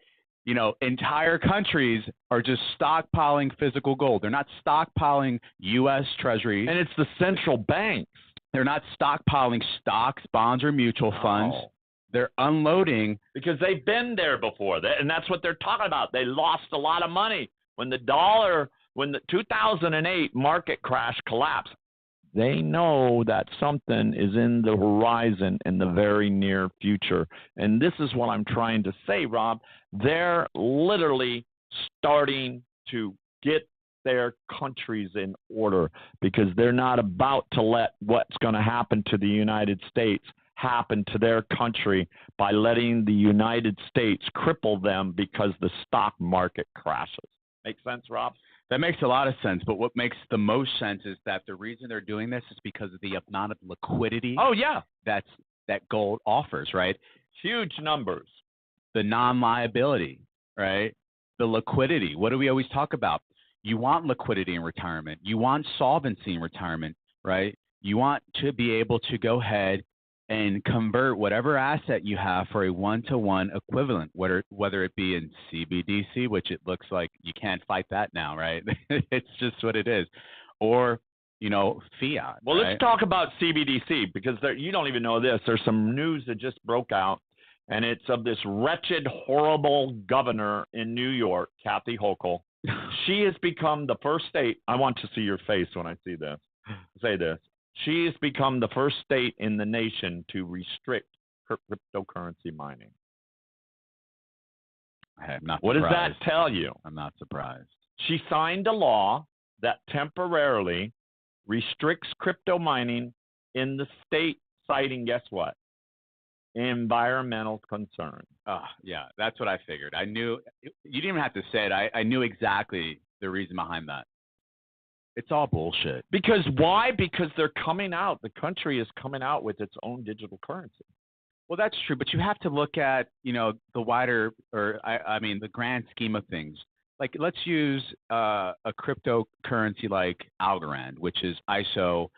entire countries are just stockpiling physical gold. They're not stockpiling U.S. Treasury, and it's the central banks. They're not stockpiling stocks, bonds, or mutual funds. They're unloading because they've been there before, and that's what they're talking about. They lost a lot of money when the 2008 market crash collapsed. They know that something is in the horizon in the very near future. And this is what I'm trying to say, Rob. They're literally starting to get their countries in order because they're not about to let what's going to happen to the United States happen to their country by letting the United States cripple them because the stock market crashes. Make sense, Rob? That makes a lot of sense, but what makes the most sense is that the reason they're doing this is because of the amount of liquidity that gold offers, right? Huge numbers. The non-liability, right? The liquidity. What do we always talk about? You want liquidity in retirement. You want solvency in retirement, right? You want to be able to go ahead and convert whatever asset you have for a one-to-one equivalent, whether it be in CBDC, which it looks like you can't fight that now, right? It's just what it is, or fiat. Well, right? Let's talk about CBDC because you don't even know this. There's some news that just broke out, and it's of this wretched, horrible governor in New York, Kathy Hochul. She has become the first state. I want to see your face when I see this. Say this. She has become the first state in the nation to restrict cryptocurrency mining. I'm not What surprised. does that tell you? I'm not surprised. She signed a law that temporarily restricts crypto mining in the state, citing, guess what? Environmental concerns. Yeah, that's what I figured. I knew you didn't even have to say it. I knew exactly the reason behind that. It's all bullshit. Because why? Because they're coming out. The country is coming out with its own digital currency. Well, that's true, but you have to look at, the wider, the grand scheme of things. Like, let's use a cryptocurrency like Algorand, which is ISO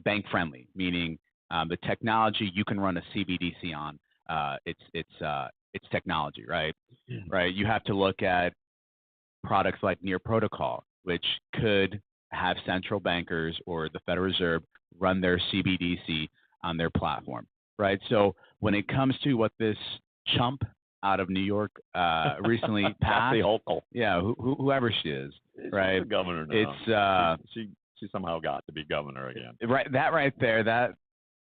bank friendly, meaning the technology you can run a CBDC on. It's technology, right? Yeah. Right. You have to look at products like Near Protocol, which could have central bankers or the Federal Reserve run their CBDC on their platform, right? So when it comes to what this chump out of New York recently passed, whoever she is, right? She's the governor now. She somehow got to be governor again. Right, that right there, that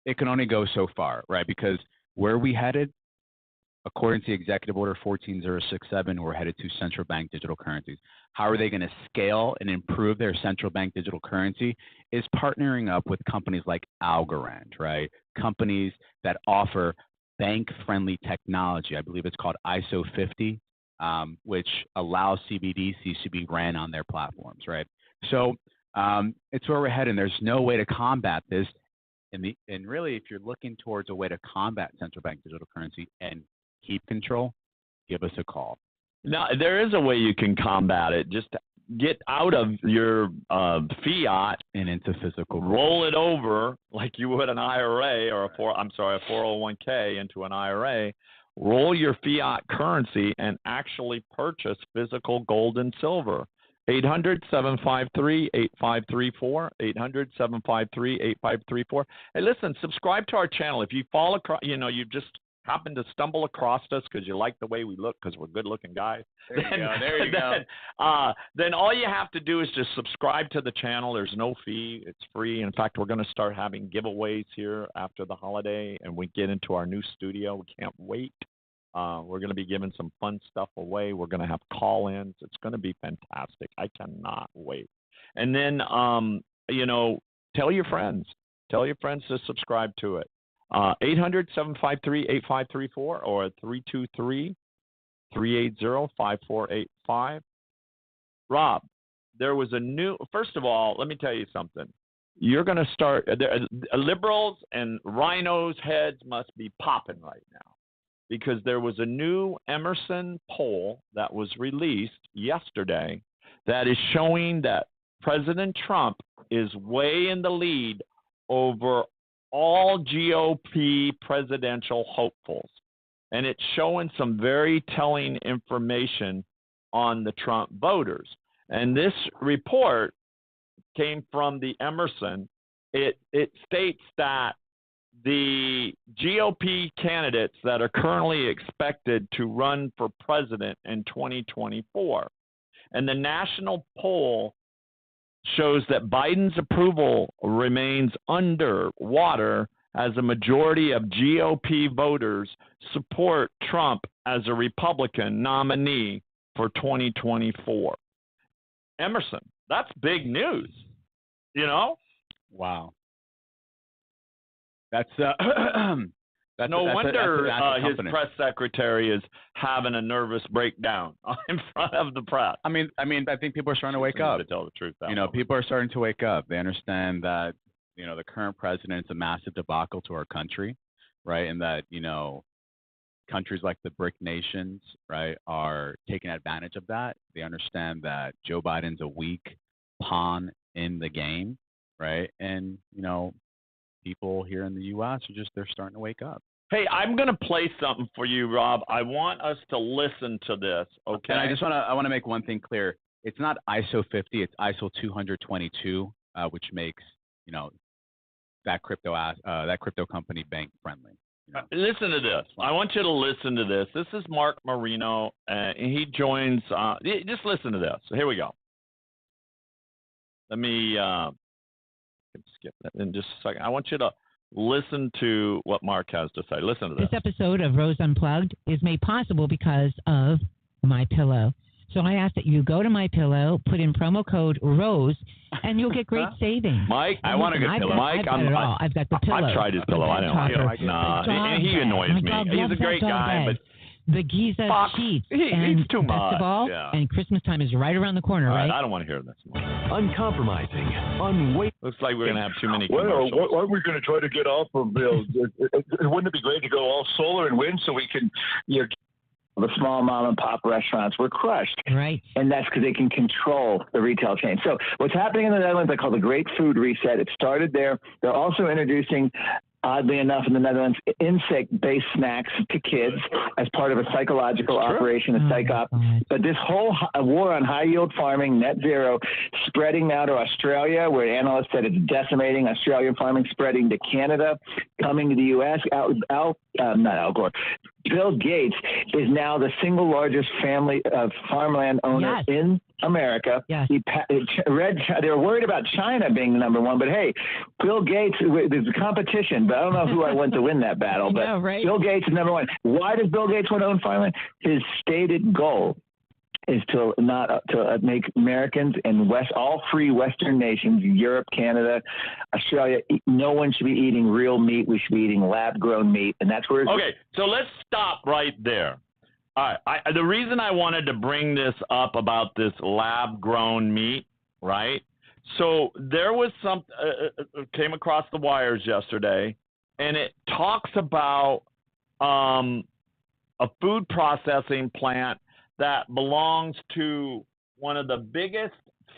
it can only go so far, right? Because where we headed, according to Executive Order 14067, we're headed to central bank digital currencies. How are they going to scale and improve their central bank digital currency? Is partnering up with companies like Algorand, right? Companies that offer bank-friendly technology. I believe it's called ISO 50, which allows CBDCs to be ran on their platforms, right? So it's where we're heading. There's no way to combat this. And really, if you're looking towards a way to combat central bank digital currency and keep control, give us a call. Now, there is a way you can combat it. Just get out of your fiat and into physical. Roll it over like you would an IRA or a 401k into an IRA. Roll your fiat currency and actually purchase physical gold and silver. 800-753-8534, 800-753-8534. Hey, listen, subscribe to our channel. If you fall across, you just happen to stumble across us because you like the way we look because we're good-looking guys. There you go. Then all you have to do is just subscribe to the channel. There's no fee. It's free. In fact, we're going to start having giveaways here after the holiday, and we get into our new studio. We can't wait. We're going to be giving some fun stuff away. We're going to have call-ins. It's going to be fantastic. I cannot wait. And then, tell your friends. Tell your friends to subscribe to it. 800-753-8534 or 323-380-5485. Rob, there was first of all, let me tell you something. You're going to start, liberals and rhinos' heads must be popping right now because there was a new Emerson poll that was released yesterday that is showing that President Trump is way in the lead over all GOP presidential hopefuls. And it's showing some very telling information on the Trump voters. And this report came from the Emerson. It states that the GOP candidates that are currently expected to run for president in 2024. And the national poll shows that Biden's approval remains underwater as a majority of GOP voters support Trump as a Republican nominee for 2024. Emerson, that's big news, you know? Wow. That's no wonder his press secretary is having a nervous breakdown in front of the press. I think people are starting to wake up. To tell the truth, people are starting to wake up. They understand that, the current president is a massive debacle to our country, right? And that, countries like the BRIC nations, right, are taking advantage of that. They understand that Joe Biden's a weak pawn in the game, right? And, people here in the U.S. they're starting to wake up. Hey, I'm going to play something for you, Rob. I want us to listen to this, okay? And I want to make one thing clear. It's not ISO 50, it's ISO 222, which makes, that crypto company bank friendly. Listen to this. I want you to listen to this. This is Mark Marino, and he joins. Just listen to this. Here we go. Let me skip that in just a second. I want you to listen to what Mark has to say. Listen to this. This episode of Rose Unplugged is made possible because of MyPillow. So I ask that you go to MyPillow, put in promo code ROSE, and you'll get great savings. Mike, I want a good pillow. Mike, I've got the pillow. I've tried his pillow. I don't like it. Nah, he annoys me. He's a great guy, but the Giza sheets. He's too much. Best of all, and Christmas time is right around the corner, right? I don't want to hear this more. Uncompromising, unwavering. Looks like we're going to have too many commercials. Well, aren't we going to try to get off of wouldn't it be great to go all solar and wind so we can, the small mom and pop restaurants were crushed. Right. And that's because they can control the retail chain. So what's happening in the Netherlands, they call the Great Food Reset. It started there. They're also introducing, oddly enough, in the Netherlands, insect-based snacks to kids as part of a psychological operation, a psyop. But this whole war on high-yield farming, net zero, spreading now to Australia, where analysts said it's decimating Australian farming, spreading to Canada, coming to the U.S. Not Al Gore. Bill Gates is now the single largest family of farmland owner in America. Yes. They were worried about China being the number one, but hey, Bill Gates, there's a competition, but I don't know who I want to win that battle. But right? Bill Gates is number one. Why does Bill Gates want to own farmland? His stated goal is to make Americans and all free Western nations, Europe, Canada, Australia, no one should be eating real meat. We should be eating lab-grown meat, and that's where. Okay, so let's stop right there. All right, the reason I wanted to bring this up about this lab-grown meat, right? So there was some came across the wires yesterday, and it talks about a food processing plant that belongs to one of the biggest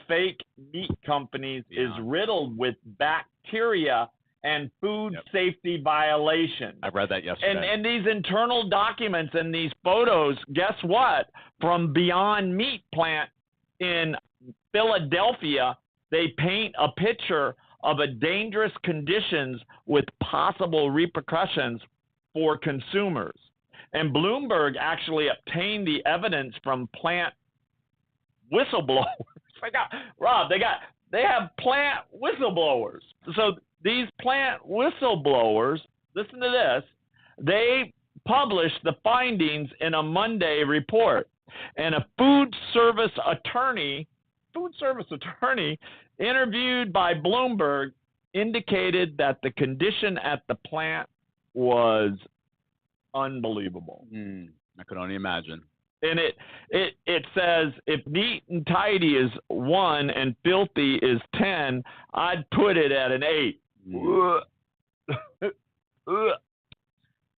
fake meat companies is riddled with bacteria and food safety violations. I read that yesterday. And these internal documents and these photos, guess what? From Beyond Meat plant in Philadelphia, they paint a picture of a dangerous conditions with possible repercussions for consumers. And Bloomberg actually obtained the evidence from plant whistleblowers. They have plant whistleblowers. So these plant whistleblowers, listen to this, they published the findings in a Monday report. And a food service attorney interviewed by Bloomberg indicated that the condition at the plant was unbelievable. I could only imagine. And it says if neat and tidy is 1 and filthy is 10, I'd put it at an 8.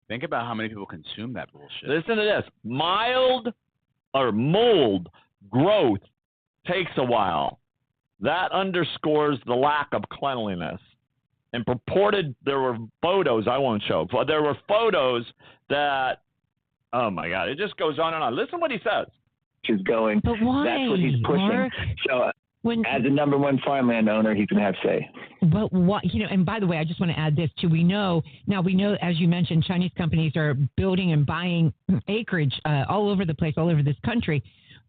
Think about how many people consume that bullshit. Listen to this. Mold growth takes a while. That underscores the lack of cleanliness. And there were photos, I won't show, but there were photos that, oh my God, it just goes on and on. Listen what he says. Is going. But why? That's what he's pushing. Mark? So As the number one farmland owner, he's going to have say. But what, and by the way, I just want to add this too. We know, as you mentioned, Chinese companies are building and buying acreage all over the place, all over this country.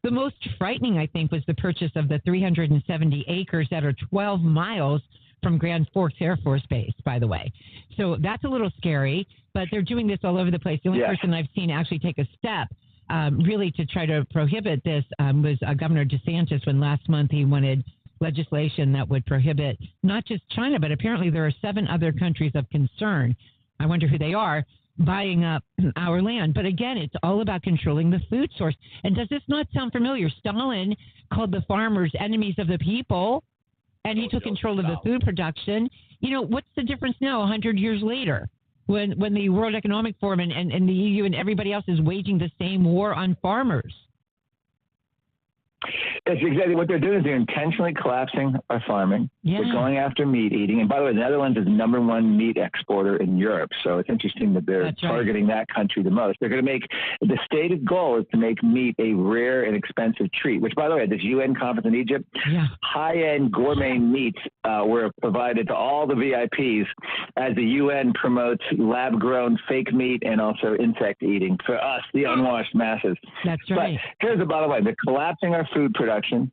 The most frightening, I think, was the purchase of the 370 acres that are 12 miles from Grand Forks Air Force Base, by the way. So that's a little scary, but they're doing this all over the place. The only person I've seen actually take a step really to try to prohibit this was Governor DeSantis, when last month he wanted legislation that would prohibit not just China, but apparently there are 7 other countries of concern. I wonder who they are, buying up our land. But again, it's all about controlling the food source. And does this not sound familiar? Stalin called the farmers enemies of the people, and he took control of the food production. What's the difference now 100 years later when the World Economic Forum and the EU and everybody else is waging the same war on farmers? That's exactly what they're doing. Is they're intentionally collapsing our farming. Yeah. They're going after meat eating. And by the way, the Netherlands is the number one meat exporter in Europe. So it's interesting that they're targeting that country the most. They're going to make the stated goal is to make meat a rare and expensive treat, which, by the way, this UN conference in Egypt, high-end gourmet meats were provided to all the VIPs as the UN promotes lab-grown fake meat and also insect eating for us, the unwashed masses. That's right. But here's the bottom line. They're collapsing our food production.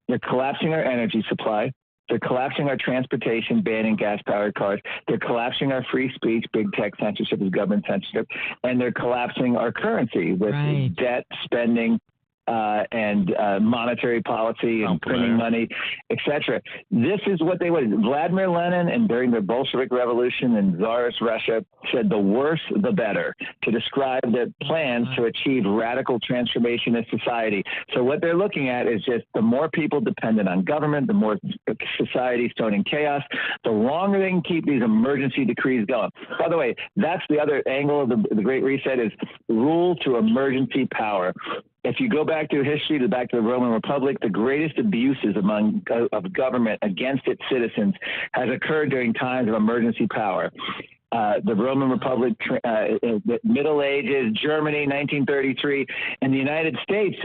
They're collapsing our energy supply. They're collapsing our transportation, banning gas-powered cars. They're collapsing our free speech. Big tech censorship is government censorship. And they're collapsing our currency with debt, spending, and monetary policy and printing money, etc. This is what they wanted. Vladimir Lenin, and during the Bolshevik Revolution in Tsarist Russia, said the worse the better to describe their plans to achieve radical transformation in society. So what they're looking at is just the more people dependent on government, the more society's thrown in chaos, the longer they can keep these emergency decrees going. By the way, that's the other angle of the Great Reset is rule to emergency power. If you go back to history, back to the Roman Republic, the greatest abuses of government against its citizens has occurred during times of emergency power. The Roman Republic, the Middle Ages, Germany, 1933, and the United States,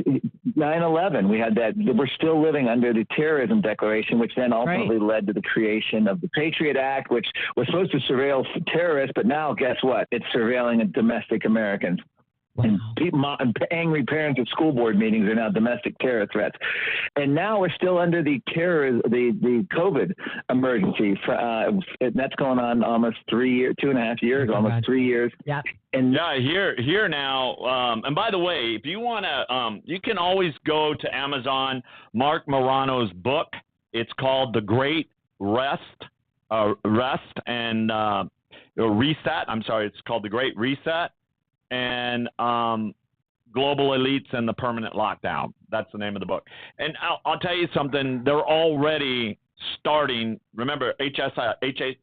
9/11. We had that. We're still living under the terrorism declaration, which then ultimately led to the creation of the Patriot Act, which was supposed to surveil terrorists, but now guess what? It's surveilling domestic Americans. Wow. And people, angry parents at school board meetings are now domestic terror threats. And now we're still under the COVID emergency. That's going on almost 2.5 years, almost 3 years. Yeah. And here now. And by the way, if you want to, you can always go to Amazon. Mark Morano's book. It's called The Great Reset. It's called The Great Reset. And Global Elites and the Permanent Lockdown. That's the name of the book. And I'll tell you something. They're already starting. Remember, HHS,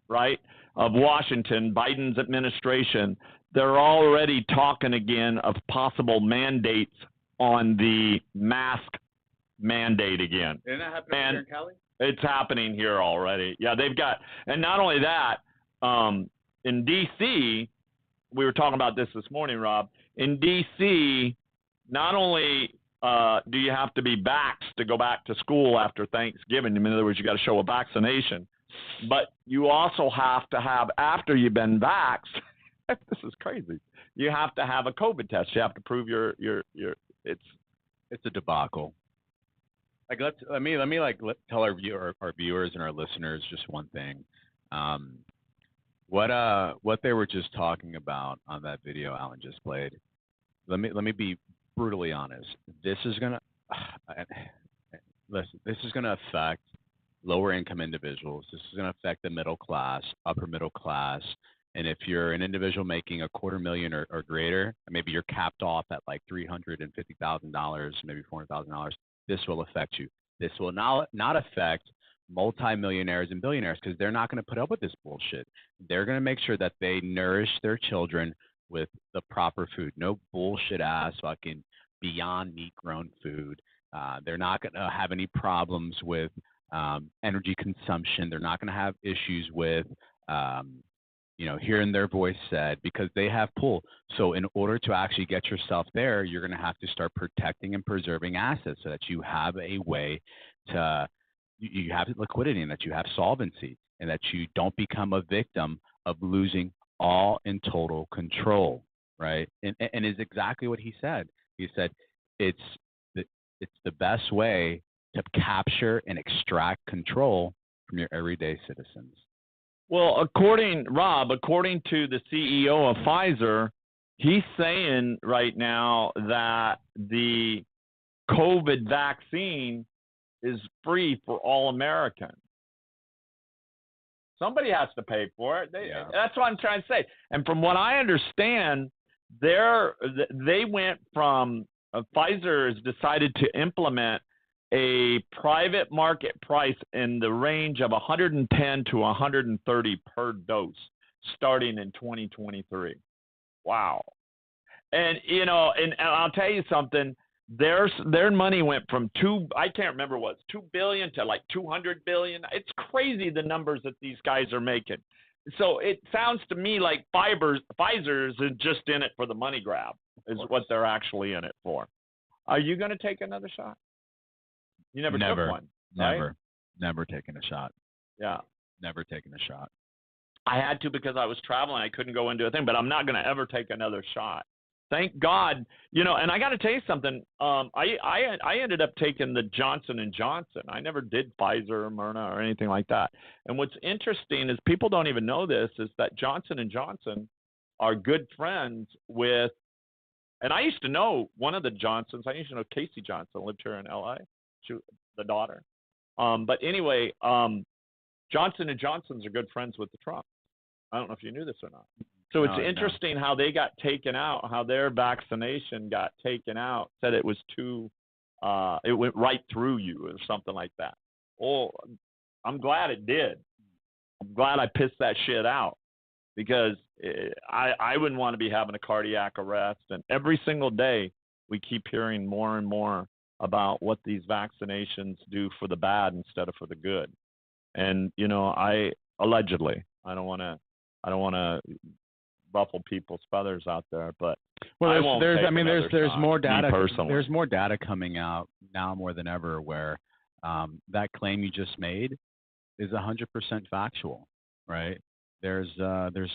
right, of Washington, Biden's administration. They're already talking again of possible mandates on the mask mandate again. Isn't that happening here in Cali? It's happening here already. Yeah, they've got. And not only that, in D.C., we were talking about this morning, Rob. In D.C., not only do you have to be vaxxed to go back to school after Thanksgiving, in other words, you got to show a vaccination, but you also have to have, after you've been vaxxed, this is crazy, you have to have a COVID test. You have to prove your it's a debacle. Like let me tell our viewers and our listeners just one thing. What they were just talking about on that video Alan just played. Let me be brutally honest. This is gonna affect lower income individuals. This is gonna affect the middle class, upper middle class. And if you're an individual making $250,000 or greater, maybe you're capped off at like $350,000, maybe $400,000. This will affect you. This will not affect multimillionaires and billionaires because they're not going to put up with this bullshit. They're going to make sure that they nourish their children with the proper food. No bullshit ass fucking beyond meat grown food. They're not going to have any problems with energy consumption. They're not going to have issues with hearing their voice said, because they have pull. So in order to actually get yourself there, you're going to have to start protecting and preserving assets so that you have a way to, you have liquidity and that you have solvency and that you don't become a victim of losing all and total control, right? And is exactly what he said. He said it's the best way to capture and extract control from your everyday citizens. Well, according to the CEO of Pfizer, he's saying right now that the COVID vaccine is free for all Americans. Somebody has to pay for it. That's what I'm trying to say. And from what I understand, they went from Pfizer has decided to implement a private market price in the range of 110 to 130 per dose starting in 2023. Wow. And and I'll tell you something, their money went from I can't remember what, 2 billion to like 200 billion. It's crazy the numbers that these guys are making. So it sounds to me like Pfizer's is just in it for the money grab is what they're actually in it for. Are you going to take another shot? You never took one, right? Never taken a shot. Yeah. Never taken a shot. I had to because I was traveling. I couldn't go into a thing, but I'm not going to ever take another shot. Thank God. And I got to tell you something. I ended up taking the Johnson & Johnson. I never did Pfizer or Moderna or anything like that. And what's interesting is people don't even know this, is that Johnson & Johnson are good friends with, and I used to know one of the Johnsons. I used to know Casey Johnson, lived here in L.A., the daughter. But anyway, Johnson & Johnson's are good friends with the Trump. I don't know if you knew this or not. So it's interesting how they got taken out, how their vaccination got taken out, said it was it went right through you or something like that. Oh, I'm glad it did. I'm glad I pissed that shit out because I wouldn't want to be having a cardiac arrest. And every single day we keep hearing more and more about what these vaccinations do for the bad instead of for the good. And, I don't want to ruffle people's feathers out there, but there's more data. There's more data coming out now more than ever where that claim you just made is 100% factual, right? There's an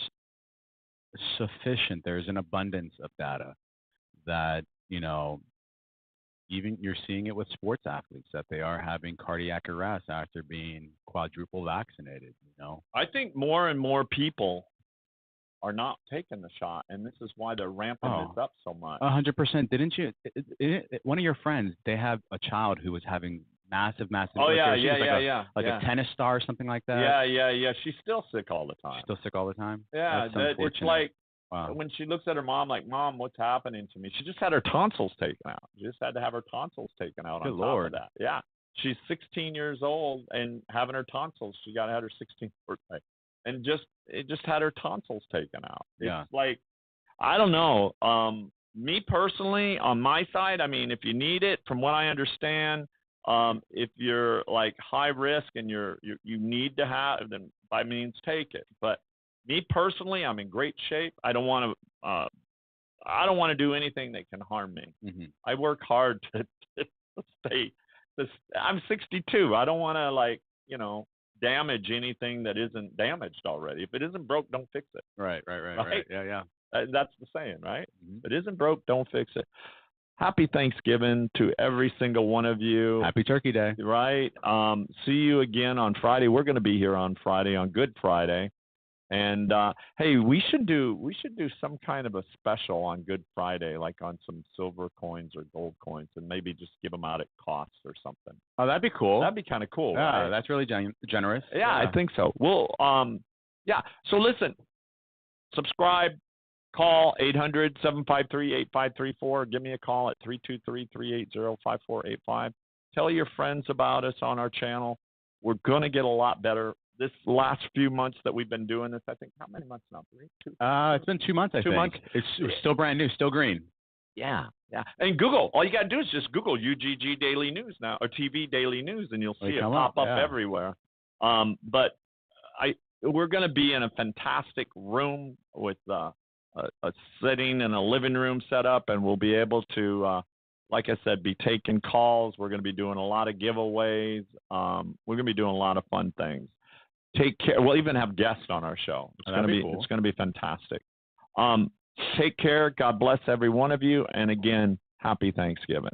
abundance of data that, even you're seeing it with sports athletes that they are having cardiac arrest after being quadruple vaccinated, I think more and more people are not taking the shot, and this is why they're ramping this up so much. 100%. Didn't you? One of your friends, they have a child who was having massive. Oh yeah, like a tennis star or something like that. Yeah. She's still sick all the time. Yeah, it's like when she looks at her mom, like, Mom, what's happening to me? She just had her tonsils taken out. She just had to have her tonsils taken out. Good on Lord. top of that. Yeah, she's 16 years old and having her tonsils. She got to have her 16th birthday. And it just had her tonsils taken out. It's like, I don't know. Me personally, on my side, I mean, if you need it, from what I understand, if you're like high risk and you need to have, then by means take it. But me personally, I'm in great shape. I don't want to do anything that can harm me. Mm-hmm. I work hard to stay. I'm 62. I don't want to damage anything that isn't damaged already. If it isn't broke, don't fix it. Right. Yeah. That's the saying, right? Mm-hmm. If it isn't broke, don't fix it. Happy Thanksgiving to every single one of you. Happy Turkey Day. Right. See you again on Friday. We're going to be here on Friday, on Good Friday. And hey, we should do some kind of a special on Good Friday, like on some silver coins or gold coins, and maybe just give them out at cost or something. Oh, that'd be cool. That'd be kind of cool. Yeah, right? That's really generous. Yeah, I think so. Well, yeah. So listen, subscribe, call 800-753-8534. Give me a call at 323-380-5485. Tell your friends about us on our channel. We're gonna get a lot better. This last few months that we've been doing this, I think, how many months now? 3, 2? It's been 2 months, I think. 2 months. It's still brand new, still green. Yeah. And Google, all you got to do is just Google UGG Daily News now, or TV Daily News, and you'll see it pop up everywhere. But we're going to be in a fantastic room with a sitting and a living room set up, and we'll be able to, like I said, be taking calls. We're going to be doing a lot of giveaways. We're going to be doing a lot of fun things. Take care. We'll even have guests on our show. It's going to be cool. It's going to be fantastic. Take care. God bless every one of you. And again, happy Thanksgiving.